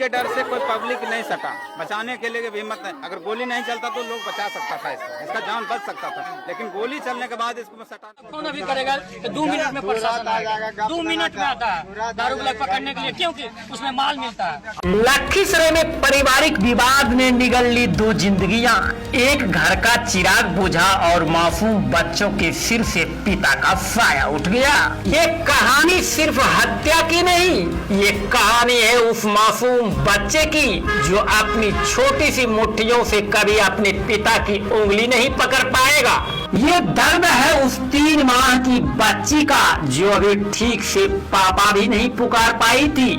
के डर से कोई पब्लिक नहीं सटा, बचाने के लिए भी हिम्मत नहीं। अगर गोली नहीं चलता तो लोग बचा सकता था, इसका जान बच सकता था, लेकिन गोली चलने के बाद इसको सटा। कौन अभी करेगा? 2 मिनट में प्रशासन आएगा, 2 मिनट में आता है दारू पकड़ने के लिए, क्योंकि उसमें माल मिलता है। लखीसराय में पारिवारिक विवाद ने निगल ली 2 जिंदगियां। एक घर का चिराग बुझा और मासूम बच्चों के सिर से पिता का साया उठ गया। ये कहानी सिर्फ हत्या की नहीं, ये कहानी है उस मासूम बच्चे की जो अपनी छोटी सी मुट्ठियों से कभी अपने पिता की उंगली नहीं पकड़ पाएगा। ये दर्द है उस 3 माह की बच्ची का जो अभी ठीक से पापा भी नहीं पुकार पाई थी,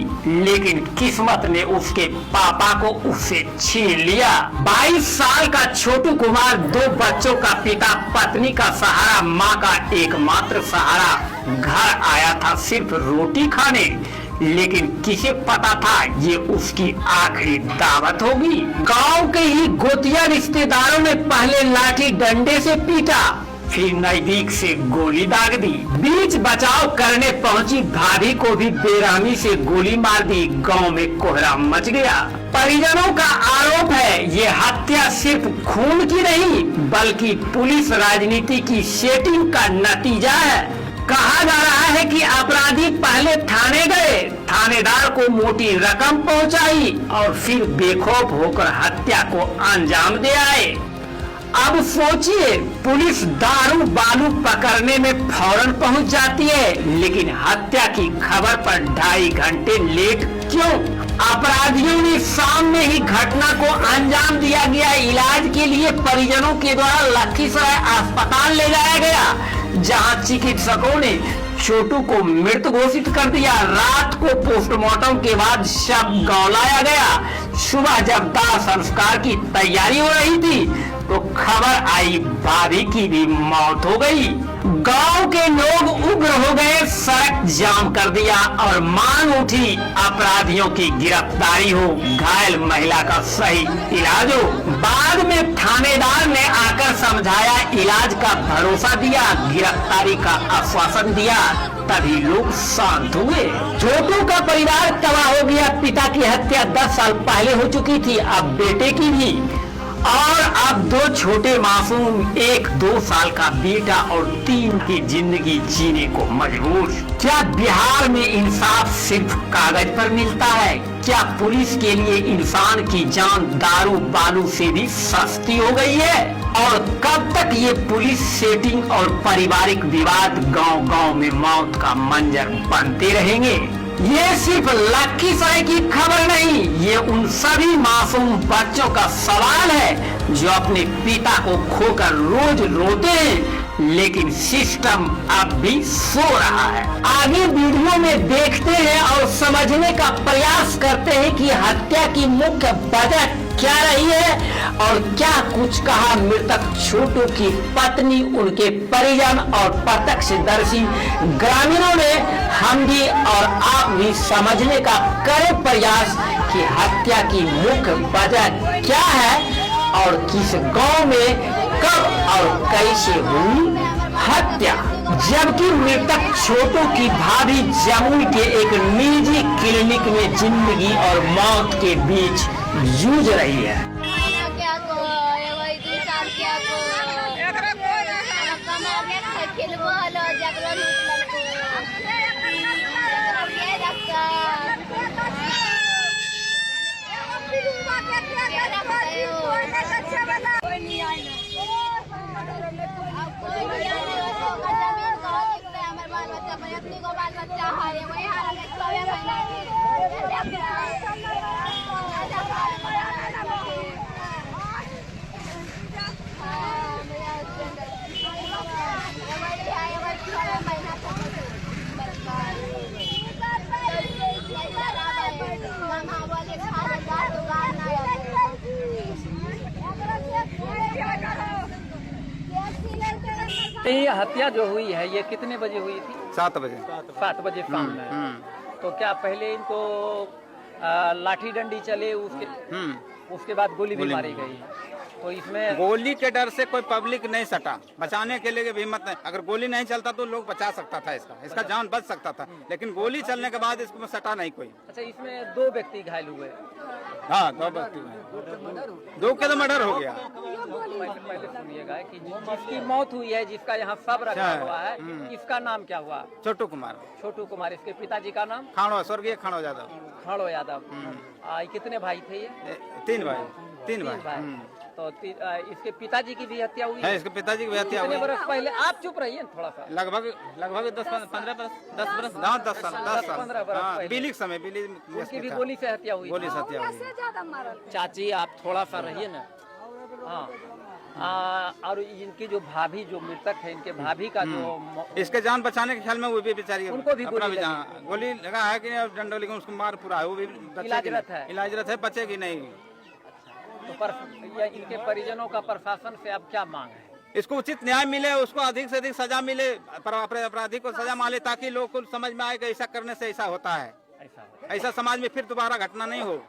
लेकिन किस्मत ने उसके पापा को उससे छीन लिया। 22 साल का छोटू कुमार 2 बच्चों का पिता, पत्नी का सहारा, माँ का एकमात्र सहारा। घर आया था सिर्फ रोटी खाने, लेकिन किसे पता था ये उसकी आखिरी दावत होगी। गांव के ही गोतिया रिश्तेदारों ने पहले लाठी डंडे से पीटा, फिर नजदीक से गोली दाग दी। बीच बचाव करने पहुंची भाभी को भी बेरहमी से गोली मार दी। गांव में कोहराम मच गया। परिजनों का आरोप है ये हत्या सिर्फ खून की नहीं बल्कि पुलिस राजनीति की सेटिंग का नतीजा है। कहा जा रहा है कि अपराधी पहले थाने गए, थानेदार को मोटी रकम पहुंचाई और फिर बेखौफ होकर हत्या को अंजाम दे आए। अब सोचिए, पुलिस दारू बालू पकड़ने में फौरन पहुंच जाती है, लेकिन हत्या की खबर पर 2.5 घंटे लेट क्यों? अपराधियों ने सामने ही घटना को अंजाम दिया गया। इलाज के लिए परिजनों के द्वारा लखीसराय अस्पताल ले जाया गया, जहां चिकित्सकों ने छोटू को मृत घोषित कर दिया। रात को पोस्टमार्टम के बाद शव गांव लाया गया। सुबह जब दाह संस्कार की तैयारी हो रही थी तो खबर आई भाभी की भी मौत हो गई। गांव के लोग उग्र हो गए, सड़क जाम कर दिया और मांग उठी अपराधियों की गिरफ्तारी हो, घायल महिला का सही इलाज हो। बाद में थानेदार ने आकर समझाया, इलाज का भरोसा दिया, गिरफ्तारी का आश्वासन दिया, तभी लोग शांत हुए। छोटू का परिवार तबाह हो गया। पिता की हत्या 10 साल पहले हो चुकी थी, अब बेटे की भी, और अब 2 छोटे मासूम, एक 2 साल का बेटा और 3 की जिंदगी जीने को मजबूर। क्या बिहार में इंसाफ सिर्फ कागज पर मिलता है? क्या पुलिस के लिए इंसान की जान दारू बालू से भी सस्ती हो गई है? और कब तक ये पुलिस सेटिंग और पारिवारिक विवाद गांव-गांव में मौत का मंजर बनते रहेंगे? ये सिर्फ लखीसराय की खबर नहीं, ये उन सभी मासूम बच्चों का सवाल है जो अपने पिता को खोकर रोज रोते हैं, लेकिन सिस्टम अब भी सो रहा है। आगे वीडियो में देखते हैं और समझने का प्रयास करते हैं कि हत्या की मुख्य वजह क्या रही है और क्या कुछ कहा मृतक छोटू की पत्नी, उनके परिजन और प्रत्यक्षदर्शी ग्रामीणों ने। हम भी और आप भी समझने का करें प्रयास कि हत्या की मुख्य वजह क्या है और किस गांव में कब और कैसे हुई हत्या। जबकि मृतक छोटू की भाभी जमुई के एक निजी क्लिनिक में जिंदगी और मौत के बीच जूझ रही है। ये हत्या जो हुई है ये कितने बजे हुई थी? 7 बजे। 7 बजे शाम में। तो क्या पहले इनको लाठी डंडी चले, उसके बाद गोली भी मारी गई? तो इसमें गोली के डर से कोई पब्लिक नहीं सटा, बचाने के लिए भी हिम्मत नहीं। अगर गोली नहीं चलता तो लोग बचा सकता था, इसका जान बच सकता था, लेकिन गोली चलने के बाद इसको सटा नहीं कोई। अच्छा, इसमें 2 व्यक्ति घायल हुए। हाँ, 2 व्यक्ति, 2 के तो मर्डर हो गया। पहले सुनिएगा कि जिसकी मौत हुई है, जिसका यहाँ सब रखा हुआ है, इसका नाम क्या हुआ? छोटू कुमार। छोटू कुमार। इसके पिताजी का नाम? खाड़ो, स्वर्गीय खाड़ो यादव। खाड़ो यादव। कितने भाई थे ये? 3 भाई। तो इसके पिताजी की भी हत्या हुई है? इसके पिताजी की भी हत्या हुई। कितने बरस पहले? आप चुप रहिए थोड़ा सा। लगभग 10-15 बरस, 10 बरस, 10 साल, 15 बरस पहले। बिली समय, बिली उसकी भी गोली से हत्या हुई। गोली से हत्या हुई। चाची आप थोड़ा सा रहिए ना। हाँ, और इनकी जो भाभी, जो मृतक है, इनके भाभी का जो इसके जान बचाने के ख्याल में वो भी बेचारी, उनको भी गोली लगा है कि डंडो, लेकिन उसको मार पूरा है, वो भी इलाजरत है, बचेगी नहीं। तो इनके परिजनों का प्रशासन से अब क्या मांग है? इसको उचित न्याय मिले, उसको अधिक से अधिक सजा मिले, अपराधी को सजा मिले, ताकि लोग को समझ में आए कि ऐसा करने से ऐसा होता है, ऐसा समाज में फिर दोबारा घटना नहीं हो।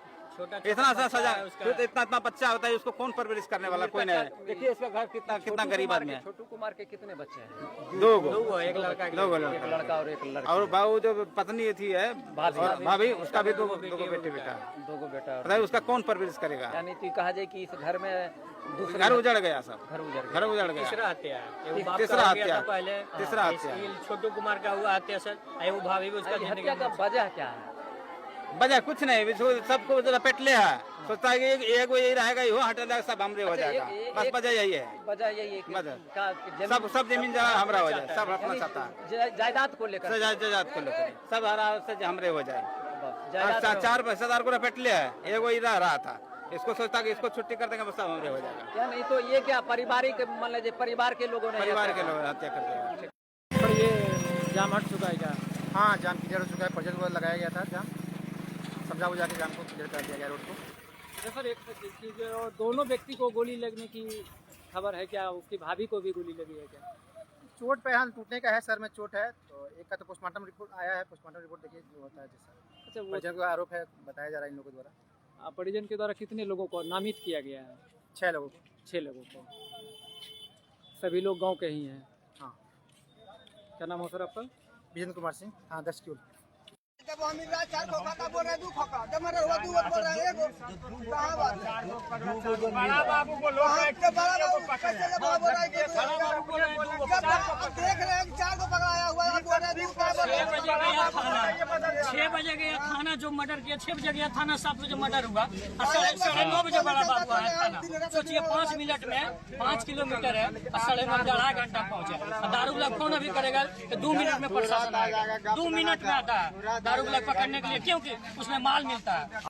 इतना सा सजा, इतना बच्चा होता है, उसको कौन परवरिश करने वाला? कोई नहीं। देखिए इसका घर कितना गरीब आदमी है। छोटू कुमार के कितने बच्चे हैं? 2 एक लड़का और एक लड़का। और बाबू जो पत्नी थी है, भाभी, उसका भी 2 बेटा। 2 बेटा। बताइए उसका कौन परवरिश करेगा? यानी तो कहा जाए कि इस घर में घर उजड़ गया, सब घर उजड़ गया। तीसरा हत्या। पहले तीसरा हत्या छोटू कुमार का हुआ हत्या सर। वो भाभी भी उसका हत्या का वजह क्या है? वजह कुछ नहीं, सबको लपेट ले है, सोचता है कि एक यही रहेगा, यो हटा जाएगा, सब हमरे हो जाएगा। बस वजह यही है। वजह यही है सब जमीन जगह हमरा हो जाए, सब अपना चाहता है, जायदाद को लेकर, सब हरा से हमरे हो जाए। 4 पैसेदार को लपेट लिया है, एक वही रहा था, इसको सोचता कि इसको छुट्टी कर देंगे, बस सब हमरे हो जाएगा। या नहीं तो ये क्या पारिवारिक, मान लीजिए परिवार के लोगों ने हत्या कर दिया। ये जाम हट चुका है क्या? हाँ, जाम क्लियर हो चुका है। परिजन को लगाया गया था जाम, समझा बुझा के जाम को क्लियर कर दिया गया रोड को। सर, एक दोनों व्यक्ति को गोली लगने की खबर है क्या? उसकी भाभी को भी गोली लगी है क्या? चोट पे हाथ टूटने का है, सर में चोट है, तो एक का तो पोस्टमार्टम रिपोर्ट आया है। पोस्टमार्टम रिपोर्ट देखिए जो होता है जैसा। अच्छा, परिजन का आरोप है, बताया जा रहा है इन लोगों द्वारा। परिजन के द्वारा कितने लोगों को नामित किया गया है? 6 लोगों को। 6 लोगों को। सभी लोग गाँव के ही हैं? हाँ। क्या नाम हो सर आपका? विजेंद्र कुमार सिंह। हाँ, 10 किलो। जब हम मिल रहा है 4 खोखा बोल रहे 2 खोखा, जब मरे हुआ 2 बोल रहा है 1। कहाँ बात है? बड़ा बाबू को लोग कैसे बड़ा बोल रहा है कि जब आप देख रहे हैं 4 को पकड़ाया हुआ है, बोल रहे हैं 2 का बोल रहे हैं। 6 बजे गया थाना, जो मर्डर किया 6 बजे गया थाना, 7 बजे मर्डर हुआ और 9:30 बजे बड़ा बाबू आया थाना। सोचिए 5 मिनट में 5 किलोमीटर है और 9:30 2.5 घंटा पहुँचे। दारू वाला फोन अभी करेगा तो 2 मिनट में प्रशासन आएगा, 2 मिनट में आता है दारू वाला पकड़ने के लिए, क्योंकि उसमें माल मिलता है।